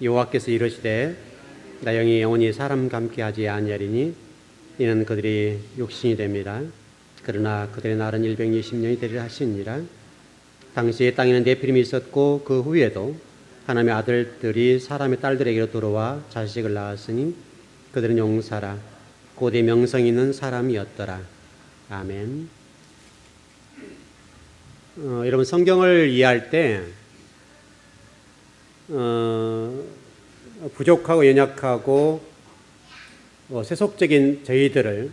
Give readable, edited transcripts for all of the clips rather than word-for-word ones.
여호와께서 이르시되 나 영이 영원히 사람과 함께 하지 아니하리니 이는 그들이 육신이 됩니다. 그러나 그들의 날은 120년이 되리라 하시니라. 당시에 땅에는 네피림이 있었고 그 후에도 하나님의 아들들이 사람의 딸들에게로 들어와 자식을 낳았으니 그들은 용사라 고대 명성 있는 사람이었더라. 아멘. 여러분 성경을 이해할 때 부족하고 연약하고 세속적인 저희들을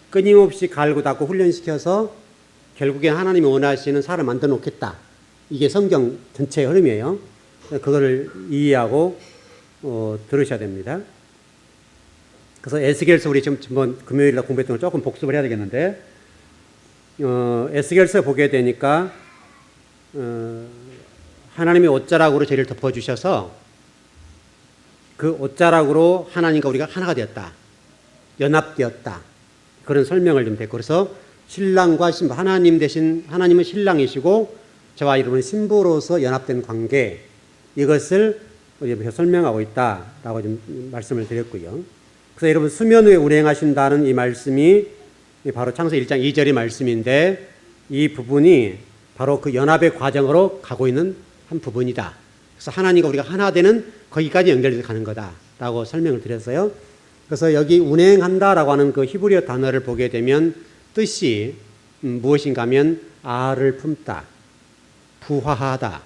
끊임없이 갈고 닦고 훈련시켜서 결국엔 하나님이 원하시는 사람을 만들어 놓겠다. 이게 성경 전체의 흐름이에요. 그거를 이해하고 들으셔야 됩니다. 그래서 에스겔서 우리 지금 금요일에 공부했던 걸 조금 복습을 해야 되겠는데 에스겔서 보게 되니까 하나님이 옷자락으로 저희를 덮어주셔서 그 옷자락으로 하나님과 우리가 하나가 되었다. 연합되었다. 그런 설명을 좀 됐고 그래서 신랑과 신부 하나님 대신 하나님은 신랑이시고 저와 여러분은 신부로서 연합된 관계 이것을 설명하고 있다라고 좀 말씀을 드렸고요. 그래서 여러분 수면 위에 운행하신다는 이 말씀이 바로 창세기 1장 2절의 말씀인데 이 부분이 바로 그 연합의 과정으로 가고 있는 한 부분이다. 그래서 하나님과 우리가 하나 되는 거기까지 연결돼서 가는 거다라고 설명을 드렸어요. 그래서 여기 운행한다라고 하는 그 히브리어 단어를 보게 되면 뜻이 무엇인가 하면 알을 품다, 부화하다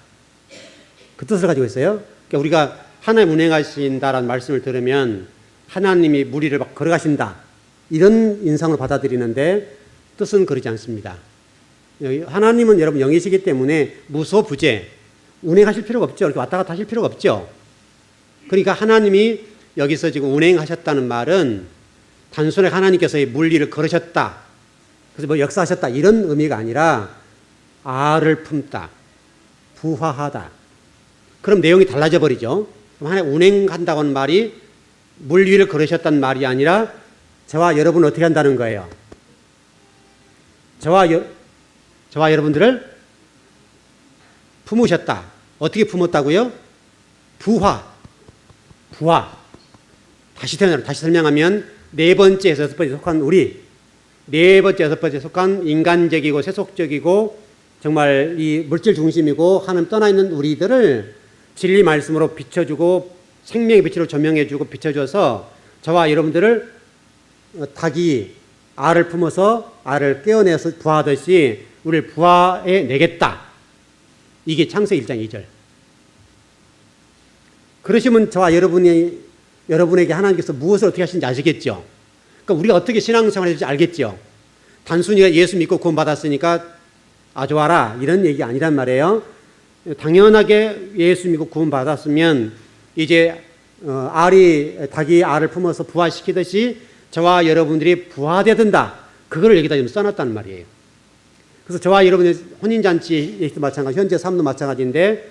그 뜻을 가지고 있어요. 그러니까 우리가 하나님 운행하신다라는 말씀을 들으면 하나님이 무리를 막 걸어가신다 이런 인상을 받아들이는데 뜻은 그러지 않습니다. 하나님은 여러분 영이시기 때문에 무소부재 운행하실 필요가 없죠. 이렇게 왔다 갔다 하실 필요가 없죠. 그러니까 하나님이 여기서 지금 운행하셨다는 말은 단순하게 하나님께서 물리를 걸으셨다. 그래서 뭐 역사하셨다. 이런 의미가 아니라 알을 품다. 부화하다. 그럼 내용이 달라져 버리죠. 하나님 운행한다고 하는 말이 물 위를 걸으셨다는 말이 아니라 저와 여러분을 어떻게 한다는 거예요? 저와 여러분들을 품으셨다. 어떻게 품었다고요? 부화. 다시 설명하면 네 번째, 여섯 번째 속한 우리, 네 번째, 여섯 번째 속한 인간적이고 세속적이고 정말 이 물질 중심이고 하나님 떠나 있는 우리들을 진리 말씀으로 비춰주고 생명의 빛으로 조명해주고 비춰줘서 저와 여러분들을 닭이 알을 품어서 알을 깨어내서 부화하듯이 우리를 부화해 내겠다. 이게 창세기 1장 2절. 그러시면 저와 여러분에게 하나님께서 무엇을 어떻게 하시는지 아시겠죠? 그러니까 우리가 어떻게 신앙생활을 할지 알겠죠? 단순히 예수 믿고 구원받았으니까 좋아라 이런 얘기 아니란 말이에요. 당연하게 예수 믿고 구원받았으면 이제 닭이 알을 품어서 부화시키듯이 저와 여러분들이 부화돼야 된다. 그거를 여기다 좀 써놨다는 말이에요. 그래서 저와 여러분의 혼인잔치도 마찬가지, 현재 삶도 마찬가지인데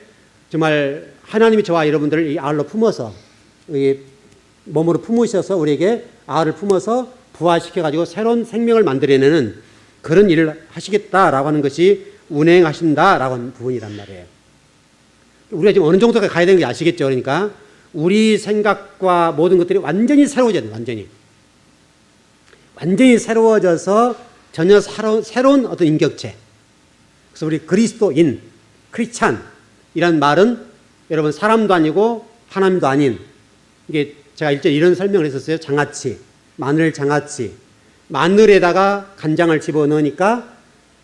정말 하나님이 저와 여러분들을 이 알로 품어서 몸으로 품으셔서 우리에게 알을 품어서 부화시켜가지고 새로운 생명을 만들어내는 그런 일을 하시겠다라고 하는 것이 운행하신다라고 하는 부분이란 말이에요. 우리가 지금 어느 정도까지 가야 되는 게 아시겠죠? 그러니까 우리 생각과 모든 것들이 완전히 새로워져야 돼요. 완전히 새로워져서 전혀 새로운 어떤 인격체. 그래서 우리 그리스도인, 크리스찬이란 말은 여러분 사람도 아니고 하나님도 아닌 이게 제가 일제 이런 설명을 했었어요. 장아찌, 마늘 장아찌. 마늘에다가 간장을 집어넣으니까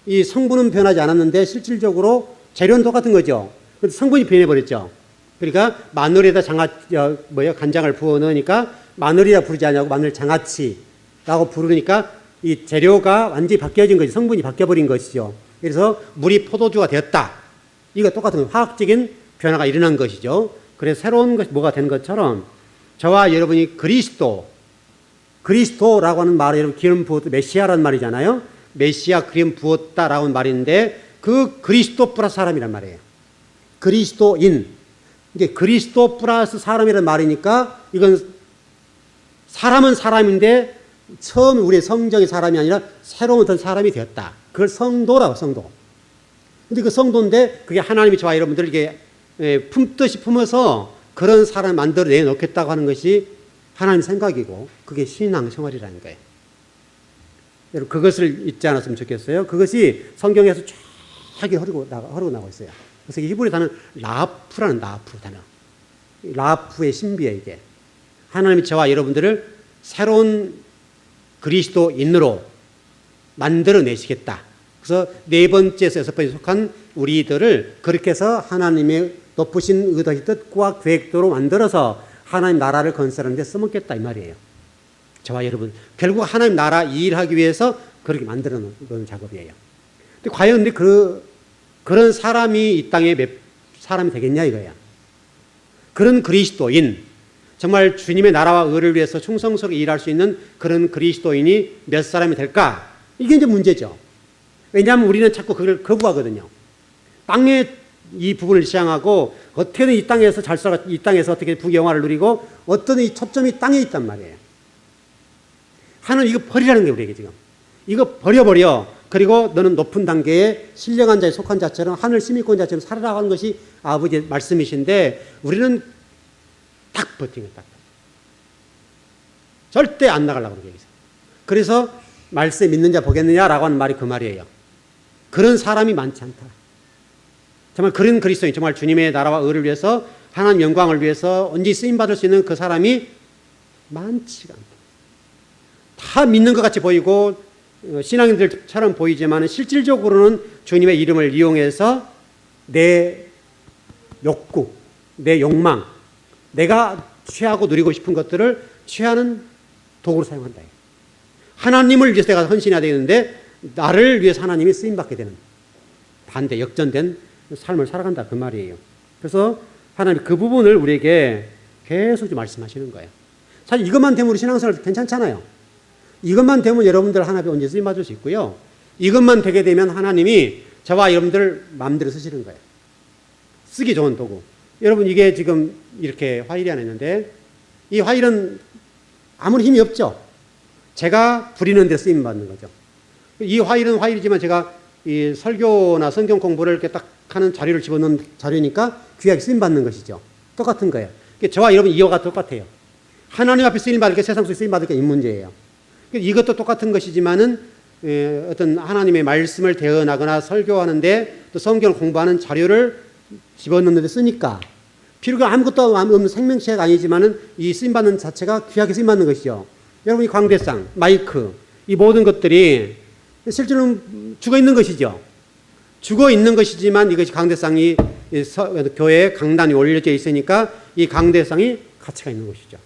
이 성분은 변하지 않았는데 실질적으로 재료는 똑같은 거죠. 근데 성분이 변해버렸죠. 그러니까 마늘에다 간장을 부어 넣으니까 마늘이라 부르지 않냐고 마늘 장아찌라고 부르니까 이 재료가 완전히 바뀌어진 거지. 성분이 바뀌어버린 것이죠. 그래서 물이 포도주가 되었다. 이거 똑같은 거예요. 화학적인 변화가 일어난 것이죠. 그래서 새로운 것이 뭐가 된 것처럼 저와 여러분이 그리스도라고 하는 말은 여러분 기름 부었다. 메시아라는 말이잖아요. 메시아 기름 부었다라고 하는 말인데 그 그리스도 플러스 사람이란 말이에요. 그리스도인. 이게 그리스도 플러스 사람이라는 말이니까 이건 사람은 사람인데 처음 우리의 성적인 사람이 아니라 새로운 어떤 사람이 되었다. 그걸 성도라고 성도. 근데 그 성도인데 그게 하나님이 저와 여러분들에게 품듯이 품어서 그런 사람을 만들어 내놓겠다고 하는 것이 하나님 생각이고 그게 신앙생활이라는 거예요. 여러분 그것을 잊지 않았으면 좋겠어요. 그것이 성경에서 쫙 흐르고 나고 있어요. 그래서 히브리 단어는 라프라는 라프 단어. 라프의 신비예요 이게. 하나님이 저와 여러분들을 새로운 그리스도인으로 만들어내시겠다. 그래서 네 번째에서 여섯 번째 속한 우리들을 그렇게 해서 하나님의 높으신 의도의 뜻과 계획대로 만들어서 하나님 나라를 건설하는 데 써먹겠다 이 말이에요. 저와 여러분 결국 하나님 나라 일하기 위해서 그렇게 만들어 놓은 작업이에요. 근데 과연 그런 사람이 이 땅에 몇 사람이 되겠냐 이거야. 그런 그리스도인 정말 주님의 나라와 의를 위해서 충성스럽게 일할 수 있는 그런 그리스도인이 몇 사람이 될까? 이게 이제 문제죠. 왜냐하면 우리는 자꾸 그걸 거부하거든요. 땅의 이 부분을 지향하고 어떻게든 이 땅에서 잘 살아, 이 땅에서 어떻게 부귀영화를 누리고 어떤 이 초점이 땅에 있단 말이에요. 하나님 이거 버리라는 게 우리에게 지금. 이거 버려버려. 그리고 너는 높은 단계에 신령한 자에 속한 자처럼 하늘 시민권 자처럼 살아라 하는 것이 아버지의 말씀이신데 우리는 딱 버티는 딱. 절대 안 나가려고 그러고 계세요. 그래서 말씀 믿는 자 보겠느냐라고 하는 말이 그 말이에요. 그런 사람이 많지 않다. 정말 그런 그리스도인, 정말 주님의 나라와 의를 위해서 하나님 영광을 위해서 언제 쓰임받을 수 있는 그 사람이 많지가 않다. 다 믿는 것 같이 보이고 신앙인들처럼 보이지만 실질적으로는 주님의 이름을 이용해서 내 욕구, 내 욕망, 내가 취하고 누리고 싶은 것들을 취하는 도구로 사용한다. 하나님을 위해서 내가 헌신해야 되는데 나를 위해서 하나님이 쓰임받게 되는 반대, 역전된 삶을 살아간다 그 말이에요. 그래서 하나님 그 부분을 우리에게 계속 좀 말씀하시는 거예요. 사실 이것만 되면 우리 신앙생활 괜찮잖아요. 이것만 되면 여러분들 하나님의 언제 쓰임받을 수 있고요. 이것만 되게 되면 하나님이 저와 여러분들 마음대로 쓰시는 거예요. 쓰기 좋은 도구. 여러분 이게 지금 이렇게 화일이 하나 있는데 이 화일은 아무리 힘이 없죠. 제가 부리는 데 쓰임받는 거죠. 이 화일은 화일이지만 제가 이 설교나 성경 공부를 이렇게 딱 하는 자료를 집어넣는 자료니까 귀하게 쓰임받는 것이죠. 똑같은 거예요. 저와 여러분 이어가 똑같아요. 하나님 앞에 쓰임받을 게 세상 속에 쓰임받을 게 이 문제예요. 이것도 똑같은 것이지만은 어떤 하나님의 말씀을 대언하거나 설교하는데 또 성경을 공부하는 자료를 집어넣는 데 쓰니까 필요가 아무것도 없는 생명체가 아니지만은 이 쓰임받는 자체가 귀하게 쓰임받는 것이죠. 여러분 이 광대상, 마이크 이 모든 것들이 실제로는 죽어 있는 것이죠. 죽어 있는 것이지만 이것이 강대상이 교회에 강단이 올려져 있으니까 이 강대상이 가치가 있는 것이죠.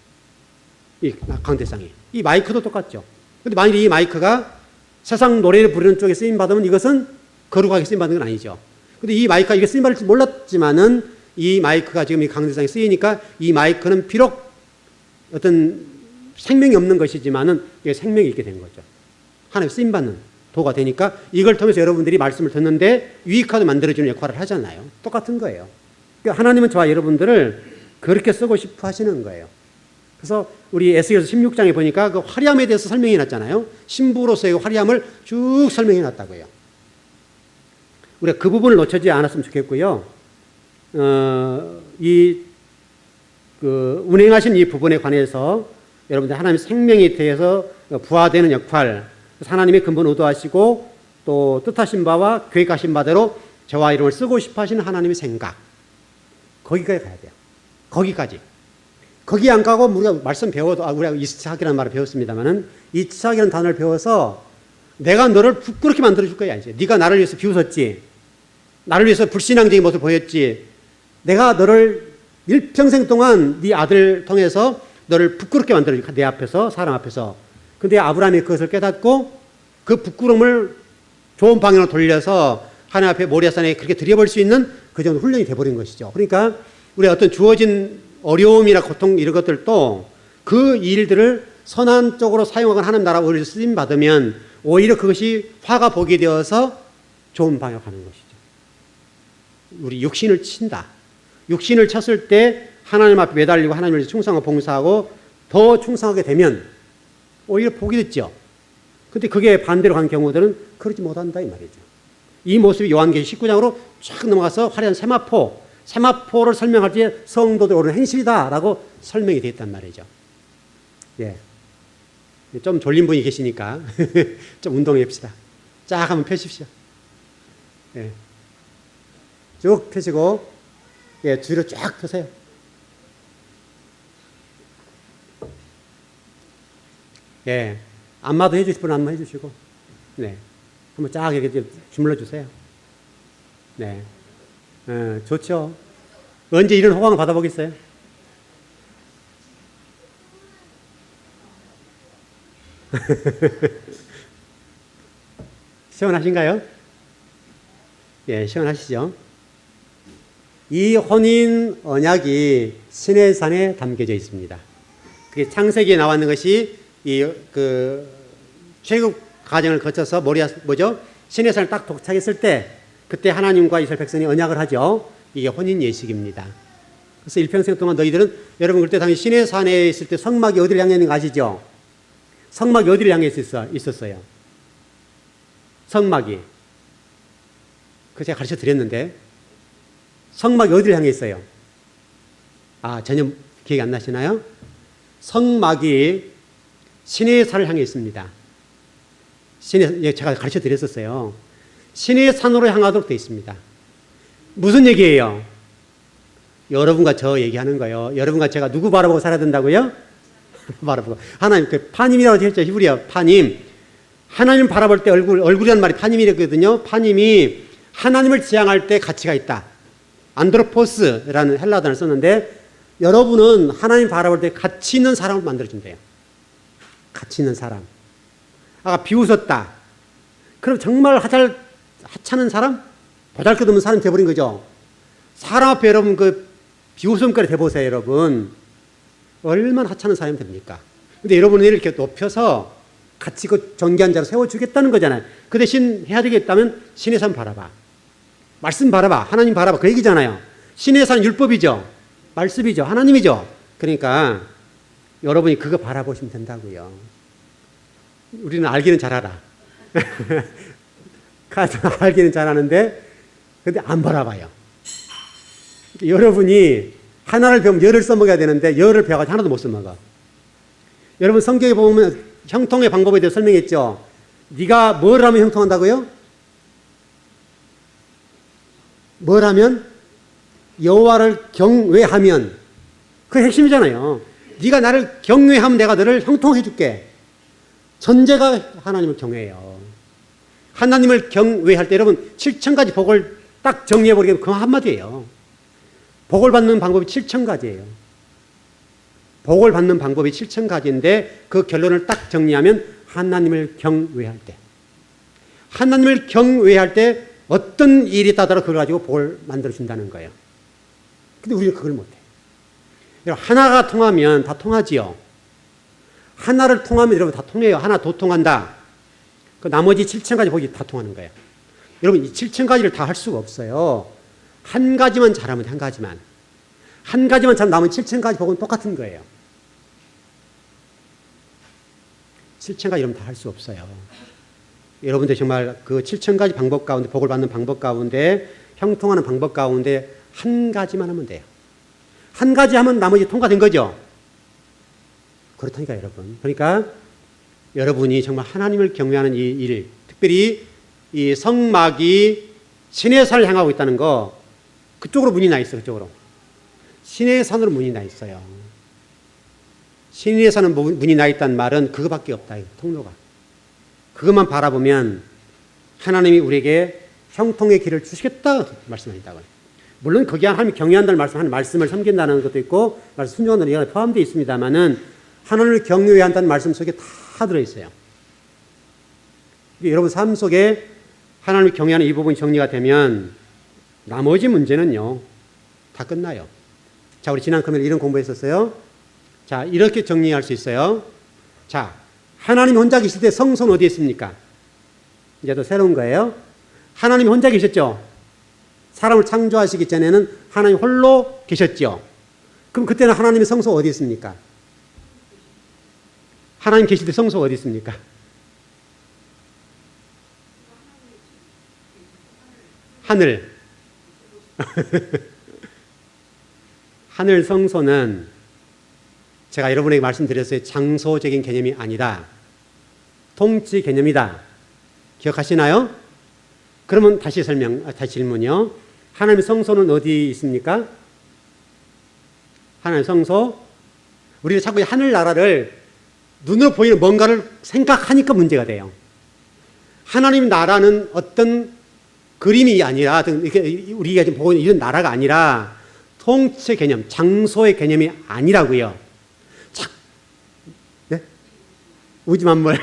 이 강대상이. 이 마이크도 똑같죠. 근데 만일 이 마이크가 세상 노래를 부르는 쪽에 쓰임받으면 이것은 거룩하게 쓰임받는 건 아니죠. 근데 이 마이크가 이게 쓰임받을 줄 몰랐지만은 이 마이크가 지금 이 강대상에 쓰이니까 이 마이크는 비록 어떤 생명이 없는 것이지만은 이게 생명이 있게 된 거죠. 하나님 쓰임받는 도가 되니까 이걸 통해서 여러분들이 말씀을 듣는데 유익하게 만들어주는 역할을 하잖아요. 똑같은 거예요. 그러니까 하나님은 저와 여러분들을 그렇게 쓰고 싶어 하시는 거예요. 그래서 우리 에스겔서 16장에 보니까 그 화려함에 대해서 설명해 놨잖아요. 신부로서의 화려함을 쭉 설명해 놨다고요. 우리가 그 부분을 놓치지 않았으면 좋겠고요. 운행하신 이 부분에 관해서 여러분들 하나님의 생명에 대해서 부화되는 역할, 하나님의 근본 의도하시고 또 뜻하신 바와 계획하신 바대로 저와 이름을 쓰고 싶어 하시는 하나님의 생각, 거기까지 가야 돼요. 거기까지. 거기 안 가고 우리가 말씀 배워도 우리가 이스착이라는 말을 배웠습니다만은 이스착이라는 단어를 배워서 내가 너를 부끄럽게 만들어줄 거야 이제. 네가 나를 위해서 비웃었지. 나를 위해서 불신앙적인 모습을 보였지. 내가 너를 일평생 동안 네 아들 통해서 너를 부끄럽게 만들어줄 거야. 내 앞에서 사람 앞에서. 근데 아브라함이 그것을 깨닫고 그 부끄러움을 좋은 방향으로 돌려서 하나님 앞에 모리아산에 그렇게 들여볼 수 있는 그 정도 훈련이 돼버린 것이죠. 그러니까 우리가 어떤 주어진 어려움이나 고통 이런 것들도 그 일들을 선한 쪽으로 사용하거나 하나님 나라 의를 쓰임 받으면 오히려 그것이 화가 보게 되어서 좋은 방향으로 가는 것이죠. 우리 육신을 친다. 육신을 쳤을 때 하나님 앞에 매달리고 하나님을 충성하고 봉사하고 더 충성하게 되면 오히려 복이 됐죠. 근데 그게 반대로 간 경우들은 그러지 못한다 이 말이죠. 이 모습이 요한계시 19장으로 쫙 넘어가서 화려한 세마포, 세마포를 설명할 때 성도들 옳은 행실이다라고 설명이 되어 있단 말이죠. 예. 좀 졸린 분이 계시니까 좀 운동해 봅시다. 쫙 한번 펴십시오. 예. 쭉 펴시고, 예, 뒤로 쫙 펴세요. 예. 안마도 해주실 분은 안마 해주시고, 네. 한번 쫙 이렇게 주물러 주세요. 네. 좋죠. 언제 이런 호강을 받아보겠어요? 시원하신가요? 예, 시원하시죠? 이 혼인 언약이 시내산에 담겨져 있습니다. 그게 창세기에 나왔는 것이 출애굽 과정을 거쳐서 시내산을 딱 도착했을 때 그때 하나님과 이스라엘 백성이 언약을 하죠. 이게 혼인 예식입니다. 그래서 일평생 동안 너희들은 여러분 그때 당시 시내산에 있을 때 성막이 어디를 향해 있는 거 아시죠? 성막이 어디를 향해 있었어요? 성막이. 그 제가 가르쳐 드렸는데 성막이 어디를 향해 있어요? 전혀 기억이 안 나시나요? 성막이 시내산을 향해 있습니다. 제가 가르쳐 드렸었어요. 시내산으로 향하도록 되어 있습니다. 무슨 얘기예요? 여러분과 저 얘기하는 거예요. 여러분과 제가 누구 바라보고 살아야 된다고요? 바라보고. 하나님, 파님이라고 했죠. 히브리어 파님. 하나님 바라볼 때 얼굴이라는 말이 파님이랬거든요. 파님이 하나님을 지향할 때 가치가 있다. 안드로포스라는 헬라 단어를 썼는데 여러분은 하나님 바라볼 때 가치 있는 사람을 만들어준대요. 가치 있는 사람. 비웃었다. 그럼 정말 하찮은 사람? 보잘것없는 사람이 돼버린 거죠. 사람 앞에 여러분 비웃음거리 돼보세요, 여러분. 얼마나 하찮은 사람이 됩니까? 근데 여러분을 이렇게 높여서 가치 있고 존귀한 자로 세워주겠다는 거잖아요. 그 대신 해야 되겠다면 신의 산 바라봐. 말씀 바라봐. 하나님 바라봐. 그 얘기잖아요. 신의 산 율법이죠. 말씀이죠. 하나님이죠. 그러니까 여러분이 그거 바라보시면 된다고요. 우리는 알기는 잘 알아. 알기는 잘 아는데 근데 안 바라봐요. 여러분이 하나를 배우면 열을 써먹어야 되는데 열을 배워가지고 하나도 못 써먹어. 여러분 성경에 보면 형통의 방법에 대해서 설명했죠. 네가 뭘 하면 형통한다고요? 뭘 하면? 여호와를 경외하면. 그게 핵심이잖아요. 네가 나를 경외하면 내가 너를 형통해 줄게. 전제가 하나님을 경외해요. 하나님을 경외할 때 여러분 7,000가지 복을 딱 정리해버리면 그 한마디예요. 복을 받는 방법이 7,000가지예요. 복을 받는 방법이 7,000가지인데 그 결론을 딱 정리하면 하나님을 경외할 때. 하나님을 경외할 때 어떤 일이 있다더라도 그걸 가지고 복을 만들어준다는 거예요. 근데 우리는 그걸 못해요. 하나가 통하면 다 통하지요. 하나를 통하면 여러분 다 통해요. 하나 더 통한다. 그 나머지 7,000가지 복이 다 통하는 거예요. 여러분 이 7,000가지를 다 할 수가 없어요. 한 가지만 잘하면 한 가지만. 한 가지만 잘하면 나머지 7,000가지 복은 똑같은 거예요. 7,000가지 여러분 다 할 수 없어요. 여러분들 정말 그 7,000가지 방법 가운데 복을 받는 방법 가운데 형통하는 방법 가운데 한 가지만 하면 돼요. 한 가지 하면 나머지 통과된 거죠. 그렇다니까 여러분. 그러니까 여러분이 정말 하나님을 경외하는 이 일, 특별히 이 성막이 신의 산을 향하고 있다는 거 그쪽으로 문이 나 있어요. 그쪽으로. 신의 산으로 문이 나 있어요. 신의 산은 문이 나 있다는 말은 그거밖에 없다. 통로가. 그것만 바라보면 하나님이 우리에게 형통의 길을 주시겠다 말씀하신다고요. 물론 거기에 하나님이 경외한다는 말씀, 하나님 말씀을 섬긴다는 것도 있고 말씀 순종한다는 얘기가 포함되어 있습니다만은 하나님을 경외한다는 말씀 속에 다 들어있어요. 여러분 삶 속에 하나님을 경외하는 이 부분이 정리가 되면 나머지 문제는요 다 끝나요. 자, 우리 지난 금요일 이런 공부했었어요. 자, 이렇게 정리할 수 있어요. 자, 하나님 혼자 계실 때 성소는 어디에 있습니까? 이제 또 새로운 거예요. 하나님 혼자 계셨죠. 사람을 창조하시기 전에는 하나님 홀로 계셨죠. 그럼 그때는 하나님의 성소가 어디 있습니까? 하나님 계실 때 성소가 어디 있습니까? 하늘. 하늘 성소는 제가 여러분에게 말씀드렸어요. 장소적인 개념이 아니다. 통치 개념이다. 기억하시나요? 그러면 다시 질문이요. 하나님의 성소는 어디 있습니까? 하나님의 성소. 우리는 자꾸 하늘나라를 눈으로 보이는 뭔가를 생각하니까 문제가 돼요. 하나님 나라는 어떤 그림이 아니라, 우리가 지금 보고 있는 이런 나라가 아니라 통치 개념, 장소의 개념이 아니라고요. 네? 우주만물.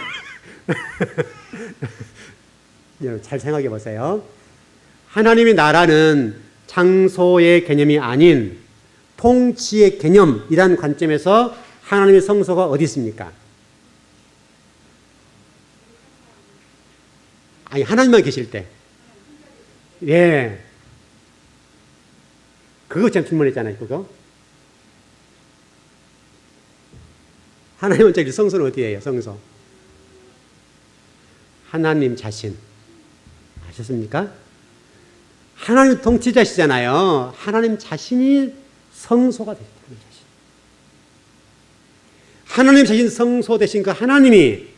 여러분 잘 생각해 보세요. 하나님의 나라는 장소의 개념이 아닌 통치의 개념이라는 관점에서 하나님의 성소가 어디 있습니까? 아니, 하나님만 계실 때. 예. 그거 참 질문했잖아요, 그거. 하나님 원자리 성소는 어디예요, 성소? 하나님 자신. 아셨습니까? 하나님 통치자시잖아요. 하나님 자신이 성소가 되셨다. 하나님 자신 성소 되신 그 하나님이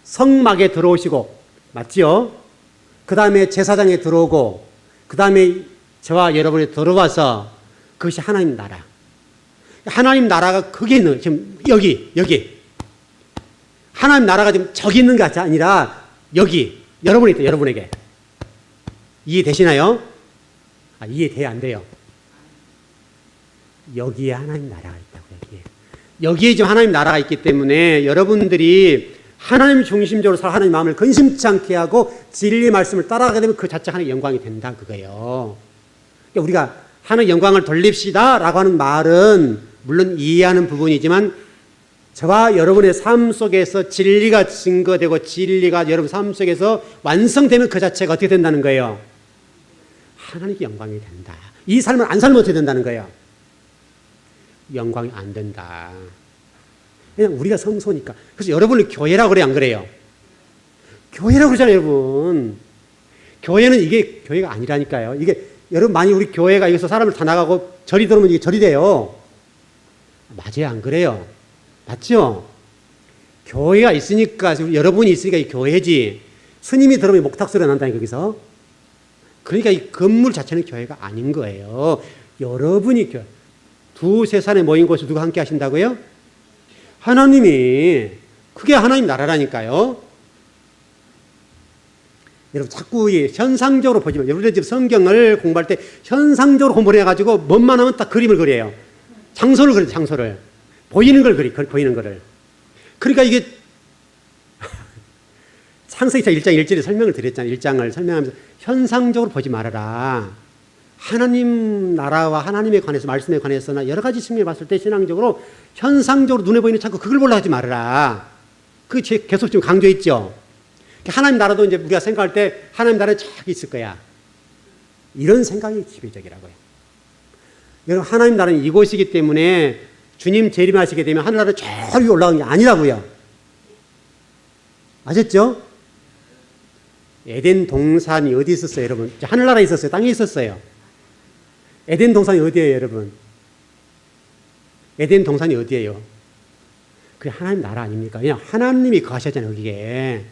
성막에 들어오시고, 맞지요? 그 다음에 제사장에 들어오고, 그 다음에 저와 여러분이 들어와서 그것이 하나님 나라. 하나님 나라가 거기 있는, 지금 여기. 하나님 나라가 지금 저기 있는 게 아니라 여기, 여러분이 있다, 여러분에게. 이해되시나요? 이해돼야 안 돼요. 여기에 하나님 나라가 있다고요, 여기에 지금 하나님 나라가 있기 때문에 여러분들이 하나님 중심적으로 살아 하나님 마음을 근심치 않게 하고 진리 말씀을 따라가게 되면 그 자체가 하나님의 영광이 된다, 그거예요. 그러니까 우리가 하나님 영광을 돌립시다 라고 하는 말은 물론 이해하는 부분이지만 저와 여러분의 삶 속에서 진리가 증거되고 진리가 여러분 삶 속에서 완성되면 그 자체가 어떻게 된다는 거예요? 하나님께 영광이 된다. 이 삶을 안 살면 어떻게 된다는 거예요? 영광이 안 된다. 그냥 우리가 성소니까. 그래서 여러분을 교회라고 그래요, 안 그래요? 교회라고 그러잖아요, 여러분. 교회는 이게 교회가 아니라니까요. 이게 여러분 많이 우리 교회가 여기서 사람을 다 나가고 절이 들어오면 이게 절이 돼요. 맞아요, 안 그래요? 맞죠? 교회가 있으니까, 여러분이 있으니까 이 교회지. 스님이 들어오면 목탁 소리가 난다니까, 거기서. 그러니까 이 건물 자체는 교회가 아닌 거예요. 여러분이 교회. 두세 산에 모인 곳에 누가 함께 하신다고요? 하나님이. 그게 하나님 나라라니까요. 여러분 자꾸 현상적으로 보지 마세요. 여러분들 지금 성경을 공부할 때 현상적으로 공부를 해가지고 뭔만 하면 딱 그림을 그려요. 장소를 그려요, 장소를. 보이는 걸 보이는 거를. 그러니까 이게 창세기차 1장 1절에 설명을 드렸잖아요. 1장을 설명하면서 현상적으로 보지 말아라. 하나님 나라와 하나님에 관해서, 말씀에 관해서나 여러 가지 측면에 봤을 때 신앙적으로 현상적으로 눈에 보이는 자꾸 그걸 보려 하지 말아라. 그게 계속 지금 강조했죠. 하나님 나라도 이제 우리가 생각할 때 하나님 나라에 저기 있을 거야. 이런 생각이 지배적이라고요. 여러분, 하나님 나라는 이곳이기 때문에 주님 재림하시게 되면 하늘나라 저 위에 올라가는 게 아니라고요. 아셨죠? 에덴 동산이 어디 있었어요, 여러분? 하늘나라에 있었어요? 땅에 있었어요? 에덴 동산이 어디예요, 여러분? 에덴 동산이 어디예요? 그게 하나님 나라 아닙니까? 그냥 하나님이 거하셨잖아요, 거기에.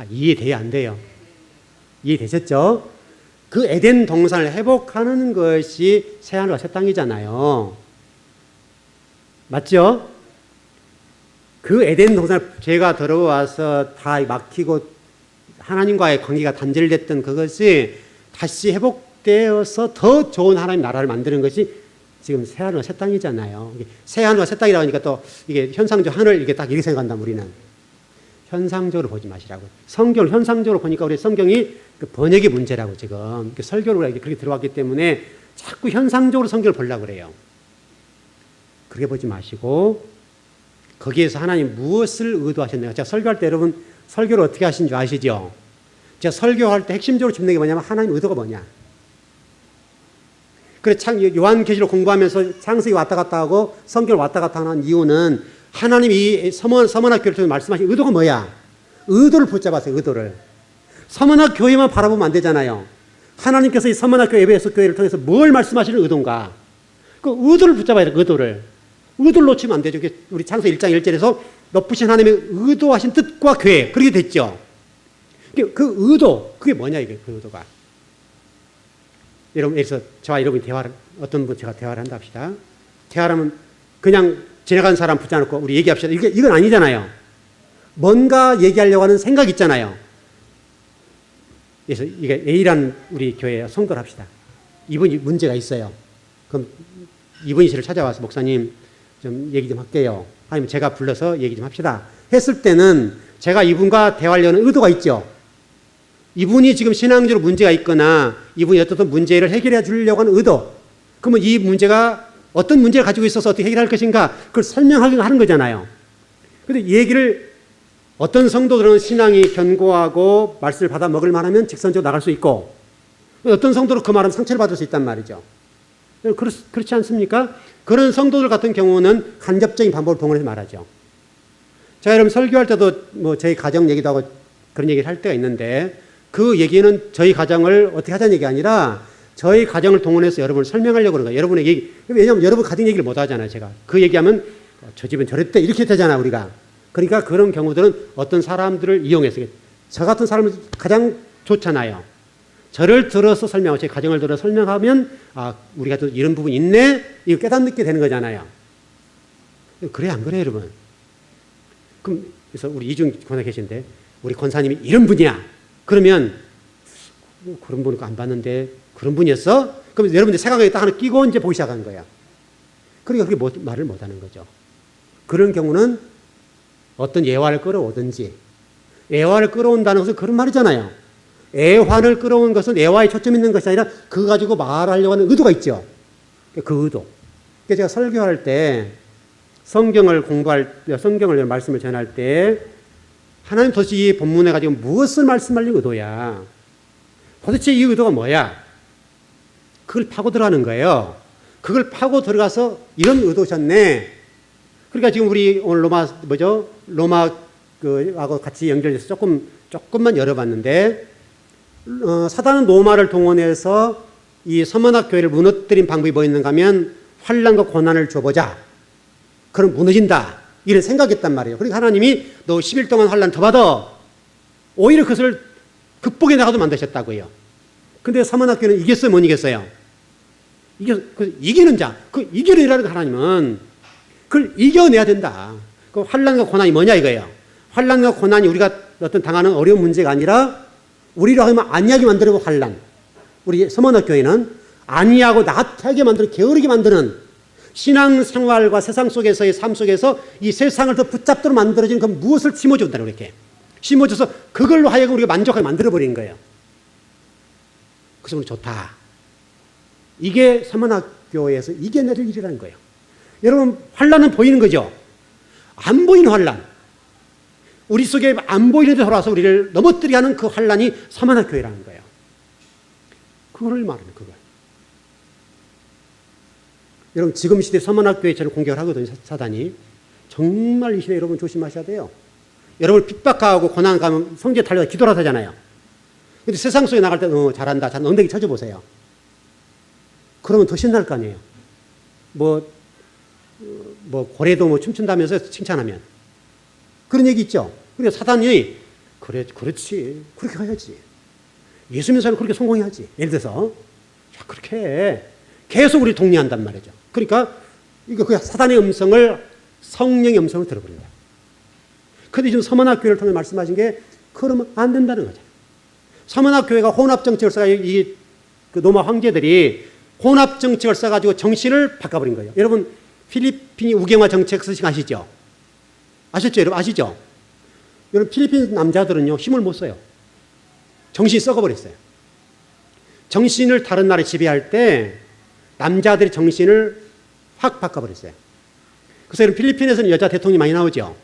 이해돼야 안 돼요? 이해되셨죠? 그 에덴 동산을 회복하는 것이 새하늘과 새 땅이잖아요. 맞죠? 그 에덴 동산을 죄가 들어와서 다 막히고 하나님과의 관계가 단절됐던 그것이 다시 회복되어서 더 좋은 하나님 나라를 만드는 것이 지금 새하늘과 새 땅이잖아요. 새하늘과 새 땅이라고 하니까 또 이게 현상적 하늘 이렇게 딱 이렇게 생각한다, 우리는. 현상적으로 보지 마시라고. 성경을 현상적으로 보니까 우리 성경이 그 번역의 문제라고 지금. 설교를 그렇게 들어왔기 때문에 자꾸 현상적으로 성경을 보려고 그래요. 그렇게 보지 마시고 거기에서 하나님 무엇을 의도하셨나요? 제가 설교할 때 여러분 설교를 어떻게 하신 줄 아시죠? 제가 설교할 때 핵심적으로 짚는 게 뭐냐면 하나님 의도가 뭐냐. 그래, 요한계시록 공부하면서 창세기 왔다 갔다 하고 성경을 왔다 갔다 하는 이유는 하나님이 서문학 교회를 통해 말씀하신 의도가 뭐야? 의도를 붙잡았어요, 의도를. 서문학 교회만 바라보면 안 되잖아요. 하나님께서 이 서문학 교회, 에베소 교회를 통해서 뭘 말씀하시는 의도인가? 그 의도를 붙잡아야 돼, 의도를. 의도를 놓치면 안 되죠. 우리 창세 1장 1절에서 높으신 하나님의 의도하신 뜻과 계획, 그렇게 됐죠. 그 의도, 그게 뭐냐, 이게, 그 의도가. 여러분, 여기서 저와 여러분이 대화를, 어떤 분 제가 대화를 한다 합시다. 대화를 하면 그냥 지나간 사람 붙여놓고 우리 얘기합시다. 이건 아니잖아요. 뭔가 얘기하려고 하는 생각이 있잖아요. 그래서 이게 A라는 우리 교회 성도를 합시다. 이분이 문제가 있어요. 그럼 이분이 저를 찾아와서 목사님 좀 얘기 좀 할게요. 아니면 제가 불러서 얘기 좀 합시다. 했을 때는 제가 이분과 대화하려는 의도가 있죠. 이분이 지금 신앙적으로 문제가 있거나 이분이 어떤 문제를 해결해 주려고 하는 의도. 그러면 이 문제가 어떤 문제를 가지고 있어서 어떻게 해결할 것인가 그걸 설명하려고 하는 거잖아요. 그런데 이 얘기를 어떤 성도들은 신앙이 견고하고 말씀을 받아 먹을 만하면 직선적으로 나갈 수 있고 어떤 성도는 그 말은 상처를 받을 수 있단 말이죠. 그렇지 않습니까? 그런 성도들 같은 경우는 간접적인 방법을 동원해서 말하죠. 자, 여러분 설교할 때도 뭐 저희 가정 얘기도 하고 그런 얘기를 할 때가 있는데 그 얘기는 저희 가정을 어떻게 하자는 얘기가 아니라 저희 가정을 동원해서 여러분을 설명하려고 그러는 거예요. 여러분의 얘기, 왜냐하면 여러분 가정 얘기를 못 하잖아요. 제가 그 얘기하면 저 집은 저랬대 이렇게 되잖아 우리가. 그러니까 그런 경우들은 어떤 사람들을 이용해서 저 같은 사람은 가장 좋잖아요. 저를 들어서 설명하고 제 가정을 들어 설명하면 아 우리가 또 이런 부분이 있네 이거 깨닫게 되는 거잖아요. 그래 안 그래 여러분? 그럼 그래서 우리 이중 권사 계신데 우리 권사님이 이런 분이야. 그러면 그런 분 안 봤는데 그런 분이었어? 그럼 여러분들 생각에 딱 하나 끼고 이제 보기 시작하는 거야. 그러니까 그렇게 말을 못 하는 거죠. 그런 경우는 어떤 예화를 끌어오든지 예화를 끌어온다는 것은 그런 말이잖아요. 애환을 끌어온 것은 애화에 초점 있는 것이 아니라 그거 가지고 말하려고 하는 의도가 있죠. 그 의도. 그러니까 제가 설교할 때 성경을 공부할 때 성경을 말씀을 전할 때 하나님 도대체 이 본문에 가지고 무엇을 말씀하려는 의도야? 도대체 이 의도가 뭐야? 그걸 파고 들어가는 거예요. 그걸 파고 들어가서 이런 의도셨네. 그러니까 지금 우리 오늘 로마 그하고 같이 연결해서 조금만 열어봤는데 사단은 로마를 동원해서 이 서머나 교회를 무너뜨린 방법이 뭐 있는가 하면 환난과 고난을 줘보자. 그럼 무너진다. 이런 생각했단 말이에요. 그러니까 하나님이 너 10일 동안 환난 더 받아. 오히려 그것을 극복해 나가도 만드셨다고요. 근데 서머나 교회는 이겼어요? 못 이겼어요? 이기는 자. 그 이겨내라는 하나님은 그걸 이겨내야 된다. 그 환난과 고난이 뭐냐 이거예요. 환난과 고난이 우리가 어떤 당하는 어려운 문제가 아니라 우리로 하면 안이하게 만들고 환난. 우리 서머나 교회는 안이하고 나태하게 만들고 게으르게 만드는 신앙생활과 세상 속에서의 삶 속에서 이 세상을 더 붙잡도록 만들어지는 그 무엇을 심어준다고 이렇게 심어줘서 그걸로 하여금 우리가 만족하게 만들어버리는 거예요. 그래서 우리 좋다. 이게 서머나 교회에서 이겨내릴 일이라는 거예요. 여러분 환난은 보이는 거죠. 안 보이는 환난. 우리 속에 안 보이는 데 돌아와서 우리를 넘어뜨리게 하는 그 환난이 서머나 교회라는 거예요. 그거를 말하는 그걸. 여러분 지금 시대 서머나 교회처럼 공격을 하거든요. 사단이. 정말 이 시대 여러분 조심하셔야 돼요. 여러분을 핍박하고 고난 가면 성지에 달려서 기도를 하잖아요. 근데 세상 속에 나갈 때 잘한다. 잘 엉덩이 쳐줘보세요. 그러면 더 신날 거 아니에요. 고래도 춤춘다면서 칭찬하면. 그런 얘기 있죠. 그러니까 사단이 그래, 그렇지. 그렇게 해야지. 예수 믿는 사람은 그렇게 성공해야지. 예를 들어서 자, 그렇게 해. 계속 우리 독려한단 말이죠. 그러니까 이거 그 사단의 음성을 성령의 음성을 들어버린다. 그런데 지금 서머나 교회를 통해 말씀하신 게 그러면 안 된다는 거죠. 서머나 교회가 혼합 정책을 써가 이 로마 황제들이 혼합 정책을 써가지고 정신을 바꿔버린 거예요. 여러분 필리핀이 우경화 정책 쓰신 거 아시죠? 아셨죠? 여러분 아시죠? 여러분 필리핀 남자들은요 힘을 못 써요. 정신이 썩어버렸어요. 정신을 다른 나라에 지배할 때 남자들이 정신을 확 바꿔버렸어요. 그래서 여러분 필리핀에서는 여자 대통령이 많이 나오죠.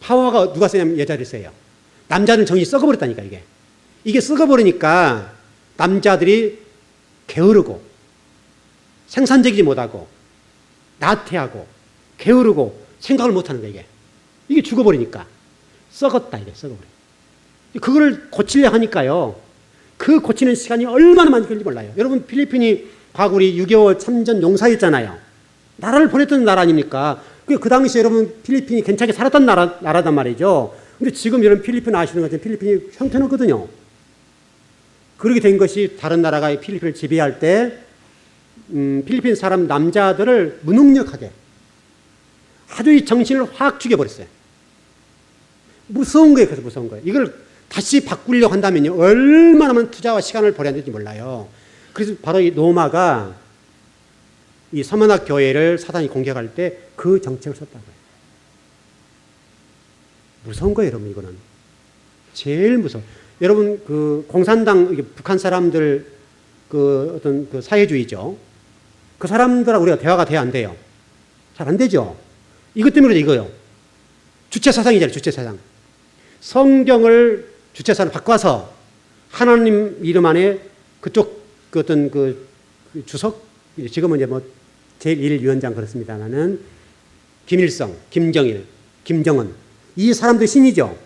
파워가 누가 쓰냐면 여자들이 써요. 남자들은 정신이 썩어버렸다니까 이게 썩어버리니까 남자들이 게으르고 생산적이지 못하고 나태하고 게으르고 생각을 못하는 거예요. 이게 죽어버리니까 썩었다 이게 썩어버려. 그걸 고치려 하니까요. 그 고치는 시간이 얼마나 많이 걸릴지 몰라요. 여러분 필리핀이 과거 우리 6.25 참전 용사였잖아요. 나라를 보냈던 나라 아닙니까? 그 당시에 여러분 필리핀이 괜찮게 살았던 나라단 말이죠. 근데 지금 여러분 필리핀 아시는 것처럼 필리핀이 형편없거든요. 그렇게 된 것이 다른 나라가 필리핀을 지배할 때 필리핀 사람 남자들을 무능력하게 아주 이 정신을 확 죽여버렸어요. 무서운 거예요. 그래서 무서운 거예요. 이걸 다시 바꾸려고 한다면요. 얼마나 많은 투자와 시간을 벌여야 될지 몰라요. 그래서 바로 이 노마가 이 서문학 교회를 사단이 공격할 때 그 정책을 썼다고요. 무서운 거예요, 여러분, 이거는. 제일 무서워. 여러분, 그 공산당, 북한 사람들 그 어떤 그 사회주의죠. 그 사람들하고 우리가 대화가 돼야 안 돼요. 잘 안 되죠. 이것 때문에 이거요. 주체사상이잖아요, 주체사상. 성경을 주체사상으로 바꿔서 하나님 이름 안에 그쪽 그 어떤 그 주석, 지금은 이제 뭐 제1위원장 그렇습니다만은 김일성, 김정일, 김정은 이 사람들이 신이죠.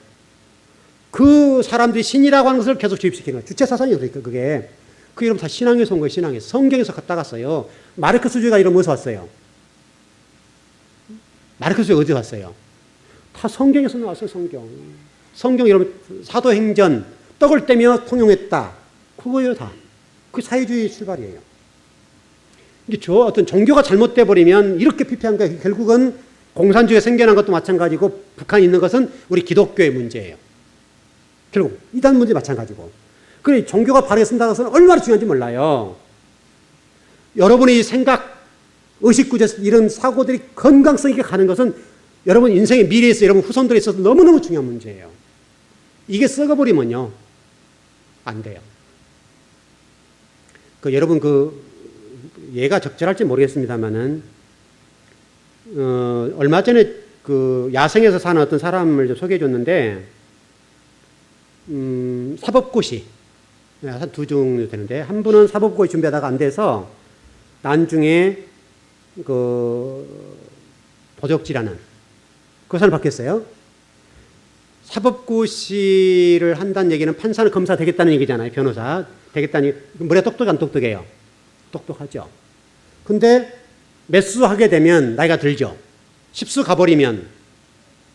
그 사람들이 신이라고 하는 것을 계속 주입시키는 거예요. 주체사상이에요. 그러니까 그게. 그 여러분 다 신앙에서 온 거예요. 신앙에서. 성경에서 갖다 갔어요. 마르크스주의가 이런 어디서 왔어요? 마르크스주의가 어디서 왔어요? 다 성경에서 나왔어요. 성경 여러분 사도행전 떡을 떼며 통용했다. 그거예요 다. 그 사회주의 출발이에요. 이게 어떤 종교가 잘못돼 버리면 이렇게 피폐한 거예요. 결국은 공산주의가 생겨난 것도 마찬가지고 북한에 있는 것은 우리 기독교의 문제예요. 결국 이단 문제 마찬가지고. 그래 종교가 발에 쓴다는 것은 얼마나 중요한지 몰라요. 여러분의 생각, 의식구조 이런 사고들이 건강성 있게 가는 것은 여러분 인생의 미래에서 여러분 후손들에 있어서 너무너무 중요한 문제예요. 이게 썩어버리면요 안 돼요. 여러분 얘가 적절할지 모르겠습니다만은 얼마 전에 그 야생에서 사는 어떤 사람을 좀 소개해 줬는데 사법고시 한 두 종류 되는데 한 분은 사법고시 준비하다가 안 돼서 나중에 그 도적질하는 그 사람 바뀌었어요. 사법고시를 한다는 얘기는 판사는 검사 되겠다는 얘기잖아요. 변호사 되겠다는 얘기. 머리가 똑똑해 안 똑똑해요? 똑똑하죠. 근데 매수하게 되면 나이가 들죠. 십수 가버리면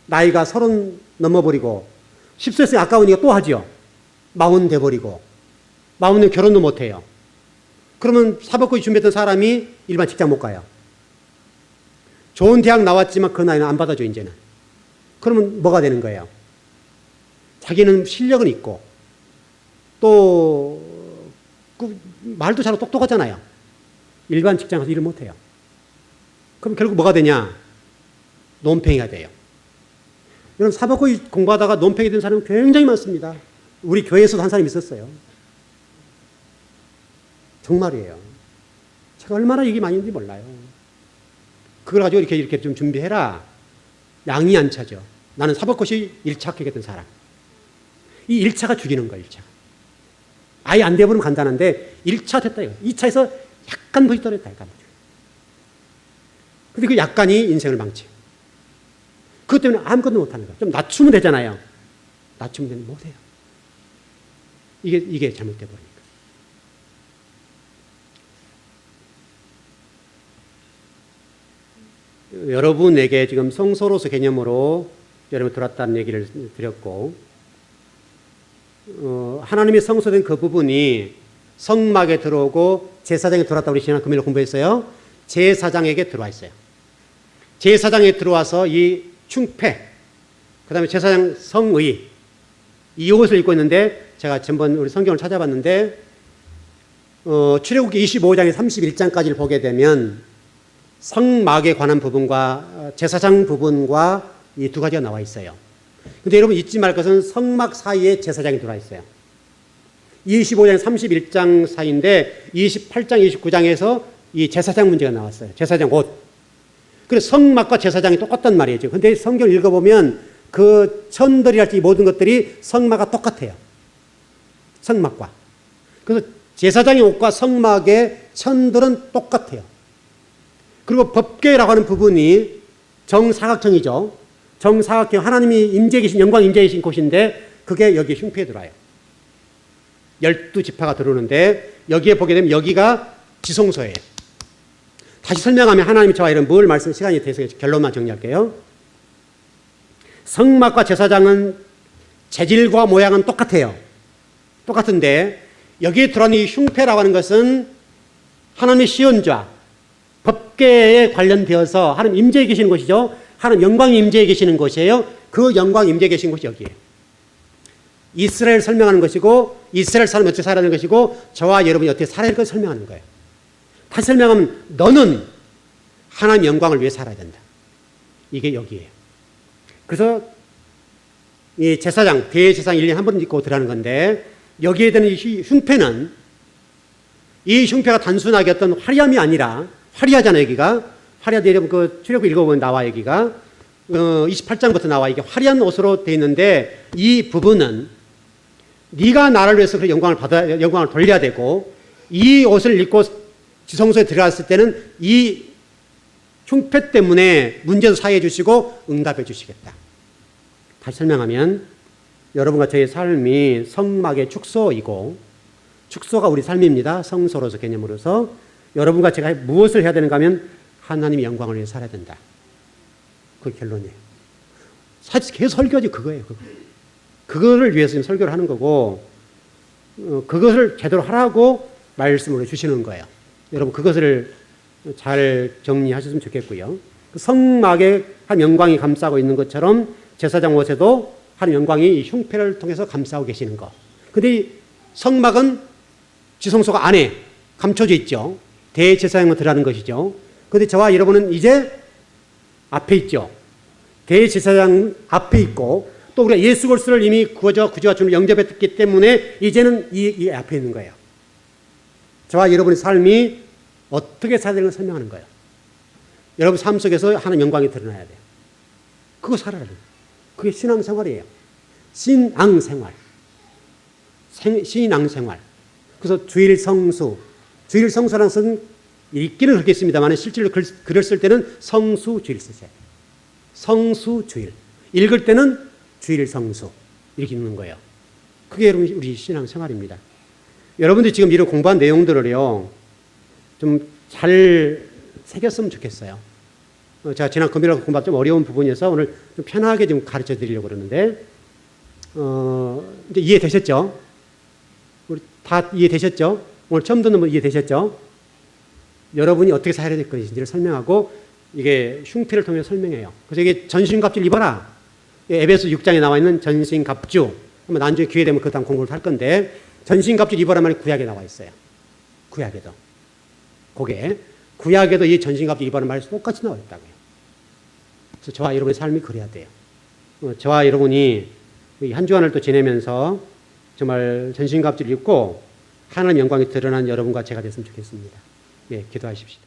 나이가 30 넘어버리고 십수 했으니 아까우니까 또 하죠. 40 돼버리고 40년 결혼도 못해요. 그러면 사법고시 준비했던 사람이 일반 직장 못 가요. 좋은 대학 나왔지만 그 나이는 안 받아줘 이제는. 그러면 뭐가 되는 거예요? 자기는 실력은 있고 또 말도 잘하고 똑똑하잖아요. 일반 직장에서 일을 못해요. 그럼 결국 뭐가 되냐? 논팽이가 돼요. 여러분 사법고시 공부하다가 논팽이 된 사람은 굉장히 많습니다. 우리 교회에서도 한 사람이 있었어요. 정말이에요. 제가 얼마나 이게 많이 있는지 몰라요. 그걸 가지고 이렇게 좀 준비해라. 양이 안 차죠. 나는 사법고시 1차 합격했던 사람. 이 1차가 죽이는 거예요. 1차. 아예 안 돼버리면 간단한데 1차 됐다 이거. 2차에서 약간 버리 떨어졌다. 약간. 근데 그 약간이 인생을 망쳐요. 그것 때문에 아무것도 못하는 거예요. 좀 낮추면 되잖아요. 낮추면 되는데 못해요. 이게 잘못돼 버리니까. 여러분에게 지금 성소로서 개념으로 여러분 들어왔다는 얘기를 드렸고, 하나님의 성소된 그 부분이 성막에 들어오고 제사장에 들어왔다고 우리 지난 금요일에 공부했어요. 제사장에게 들어와 있어요. 제사장에 들어와서 이 충패, 그 다음에 제사장 성의, 이 옷을 입고 있는데 제가 전번 우리 성경을 찾아봤는데 출애굽기 25장에 31장까지를 보게 되면 성막에 관한 부분과 제사장 부분과 이 두 가지가 나와 있어요. 근데 여러분 잊지 말 것은 성막 사이에 제사장이 들어와 있어요. 25장 31장 사이인데 28장 29장에서 이 제사장 문제가 나왔어요. 제사장 옷. 그래서 성막과 제사장이 똑같단 말이에요. 근데 성경을 읽어보면 그 천들이랄지 모든 것들이 성막과 똑같아요. 성막과. 그래서 제사장의 옷과 성막의 천들은 똑같아요. 그리고 법궤라고 하는 부분이 정사각형이죠. 정사각형, 하나님이 임재해 계신, 영광 임재해 계신 곳인데 그게 여기 흉패에 들어와요. 12지파가 들어오는데 여기에 보게 되면 여기가 지성소예요. 다시 설명하면 하나님이 저와 이런 뭘 말씀 시간이 돼서 결론만 정리할게요. 성막과 제사장은 재질과 모양은 똑같아요. 똑같은데 여기에 들어간 이 흉패라고 하는 것은 하나님의 시온좌, 법궤에 관련되어서 하나님 임재해 계시는 곳이죠. 하나님 영광이 임재해 계시는 곳이에요. 그 영광이 임재해 계신 곳이 여기에요. 이스라엘 설명하는 것이고 이스라엘 사람이 어떻게 살아야 하는 것이고 저와 여러분이 어떻게 살아야 할 것을 설명하는 거예요. 다시 설명하면 너는 하나님 영광을 위해 살아야 된다. 이게 여기에요. 그래서 이 제사장, 대제사장 1년에 한 번 입고 들어가는 건데 여기에 되는 이 흉패는 이 흉패가 단순하게 어떤 화려함이 아니라 화려하잖아요. 여기가 화려하게 여러분 그 출애굽 읽어보면 나와 여기가 28장부터 나와 이게 화려한 옷으로 되어 있는데 이 부분은 네가 나를 위해서 그 영광을 돌려야 되고 이 옷을 입고 지성소에 들어갔을 때는 이 흉패 때문에 문제도 사해해 주시고 응답해 주시겠다. 다시 설명하면 여러분과 저의 삶이 성막의 축소이고 축소가 우리 삶입니다. 성소로서 개념으로서 여러분과 제가 무엇을 해야 되는가 하면 하나님의 영광을 위해 살아야 된다. 그 결론이에요. 사실 계속 설교지 그거예요. 그거를 위해서 지금 설교를 하는 거고 그것을 제대로 하라고 말씀을 주시는 거예요. 여러분 그것을 잘 정리하셨으면 좋겠고요. 성막에 한 영광이 감싸고 있는 것처럼 제사장 옷에도 한 영광이 이 흉패를 통해서 감싸고 계시는 거. 근데 성막은 지성소가 안에 감춰져 있죠. 대제사장으로 들어가는 것이죠. 그런데 저와 여러분은 이제 앞에 있죠. 대제사장 앞에 있고 또 우리가 예수 그리스도를 이미 구주와 주를 영접했기 때문에 이제는 이 앞에 있는 거예요. 저와 여러분의 삶이 어떻게 살아야 되는 걸 설명하는 거예요. 여러분 삶 속에서 하나님 영광이 드러나야 돼요. 그거 살아야 돼요. 그게 신앙생활이에요. 신앙생활. 신앙생활. 그래서 주일성수. 주일성수라는 것은 읽기는 그렇게 있습니다만 실제로 글을 쓸 때는 성수주일 쓰세요. 성수주일. 읽을 때는 주일성수. 이렇게 읽는 거예요. 그게 여러분 우리 신앙생활입니다. 여러분들이 지금 이런 공부한 내용들을요. 좀 잘 새겼으면 좋겠어요. 제가 지난 금요일에 공부한 좀 어려운 부분이어서 오늘 좀 편하게 좀 가르쳐 드리려고 그러는데, 이제 이해되셨죠? 우리 다 이해되셨죠? 오늘 처음 듣는 분 이해되셨죠? 여러분이 어떻게 살아야 될 것인지를 설명하고, 이게 흉패를 통해 설명해요. 그래서 이게 전신갑주를 입어라. 에베소 6장에 나와 있는 전신갑주. 한번 나중에 기회 되면 그 다음 공부를 할 건데, 전신갑주를 입어라 말이 구약에 나와 있어요. 구약에도. 거기에. 구약에도 이 전신갑주 입어라 말이 똑같이 나와 있다고요. 그래서 저와 여러분의 삶이 그래야 돼요. 저와 여러분이 한 주간을 또 지내면서 정말 전신갑주를 입고 하나님 영광이 드러난 여러분과 제가 됐으면 좋겠습니다. 예, 기도하십시오.